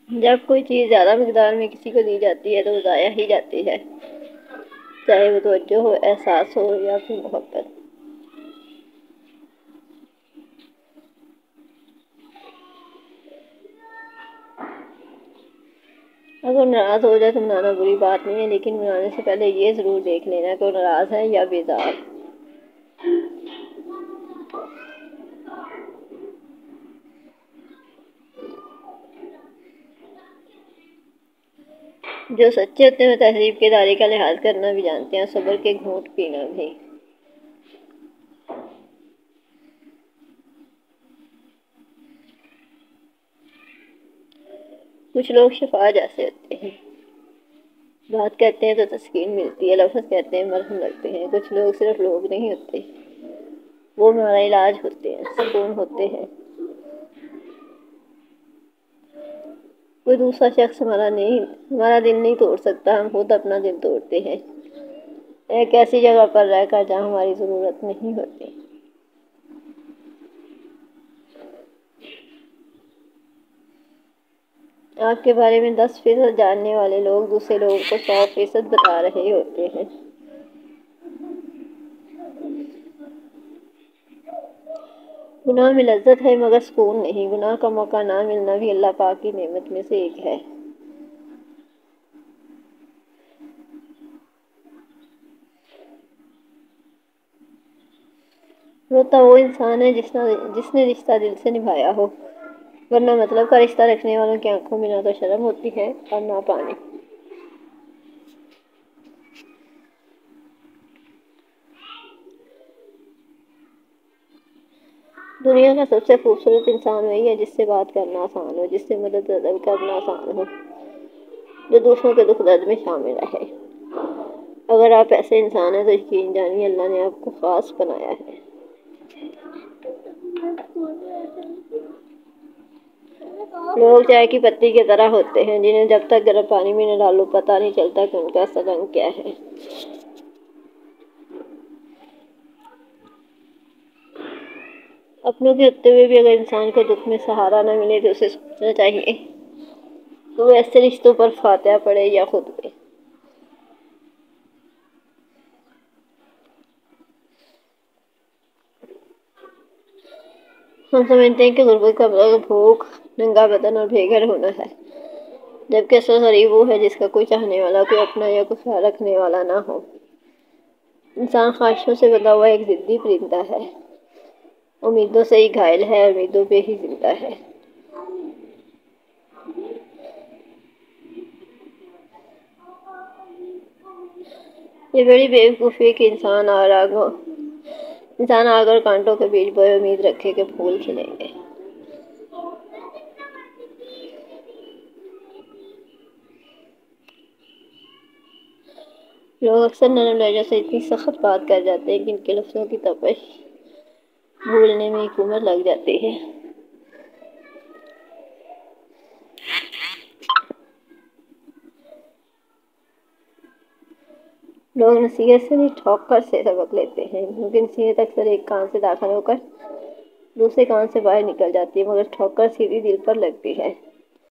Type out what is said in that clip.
جب کوئی چیز زیادہ مقدار میں کسی کو دی جاتی ہے تو وہ ضائع ہی جاتی ہے، چاہے وہ توجہ ہو، احساس ہو یا پھر محبت۔ اگر ناراض ہو جائے تو منانا بری بات نہیں ہے، لیکن منانے سے پہلے یہ ضرور دیکھ لینا کہ وہ ناراض ہے یا بیزار۔ جو سچے ہوتے ہیں وہ تہذیب کے دائرے کا لحاظ کرنا بھی جانتے ہیں، صبر کے گھونٹ پینا بھی۔ کچھ لوگ شفا جیسے ہوتے ہیں، بات کہتے ہیں تو تسکین ملتی ہے، لفظ کہتے ہیں مرہم لگتے ہیں۔ کچھ لوگ صرف لوگ نہیں ہوتے، وہ ہمارا علاج ہوتے ہیں، سکون ہوتے ہیں۔ کوئی دوسرا شخص ہمارا دل نہیں توڑ سکتا، ہم خود اپنا دل توڑتے ہیں، ایک ایسی جگہ پر رہ کر جہاں ہماری ضرورت نہیں ہوتی۔ آپ کے بارے میں 10% جاننے والے لوگ دوسرے لوگوں کو 100% بتا رہے ہوتے ہیں۔ گناہ میں لذت ہے مگر سکون نہیں، گناہ کا موقع نہ ملنا بھی اللہ پاک کی نعمت میں سے ایک ہے۔ روتا وہ انسان ہے جس نے رشتہ دل سے نبھایا ہو، ورنہ مطلب کا رشتہ رکھنے والوں کی آنکھوں میں نہ تو شرم ہوتی ہے اور نہ پانی۔ دنیا کا سب سے خوبصورت انسان وہی ہے جس سے بات کرنا آسان ہو، جس سے مدد کرنا آسان ہو، جو دوسروں کے دکھ درد میں شامل رہے۔ اگر آپ ایسے انسان ہیں تو یقین جانیے اللہ نے آپ کو خاص بنایا ہے۔ لوگ چائے کی پتی کی طرح ہوتے ہیں جنہیں جب تک گرم پانی میں نہ ڈالو پتہ نہیں چلتا کہ ان کا اصل رنگ کیا ہے۔ اپنوں کے ہوتے ہوئے بھی اگر انسان کو دکھ میں سہارا نہ ملے تو اسے سوچنا چاہیے کہ وہ ایسے رشتوں پر فاتحہ پڑھے یا خود پہ۔ ہم سمجھتے ہیں کہ غربت کا مطلب بھوک، ننگا بدن اور بے گھر ہونا ہے، جبکہ اصل غریب وہ ہے جس کا کوئی چاہنے والا، کوئی اپنا یا کوئی خیال رکھنے والا نہ ہو۔ انسان خواہشوں سے بندھا ہوا ایک ضدی پرندہ ہے، امیدوں سے ہی گھائل ہے، امیدوں پہ ہی زندہ ہے۔ یہ بڑی بے وقوفی ہے کہ انسان آگ اور کانٹوں کے بیچ بوئے امید رکھے کہ پھول کھلیں گے۔ لوگ اکثر نرم لہجوں سے اتنی سخت بات کر جاتے ہیں کہ ان کے لفظوں کی تپش بھولنے میں ایک عمر لگ جاتی ہے۔ لوگ نصیحت سے نہیں ٹھوکر سے سبق لیتے ہیں، کیونکہ نصیحت اکثر ایک کان سے داخل ہو کر دوسرے کان سے باہر نکل جاتی ہے، مگر ٹھوکر سیدھی دل پر لگتی ہے۔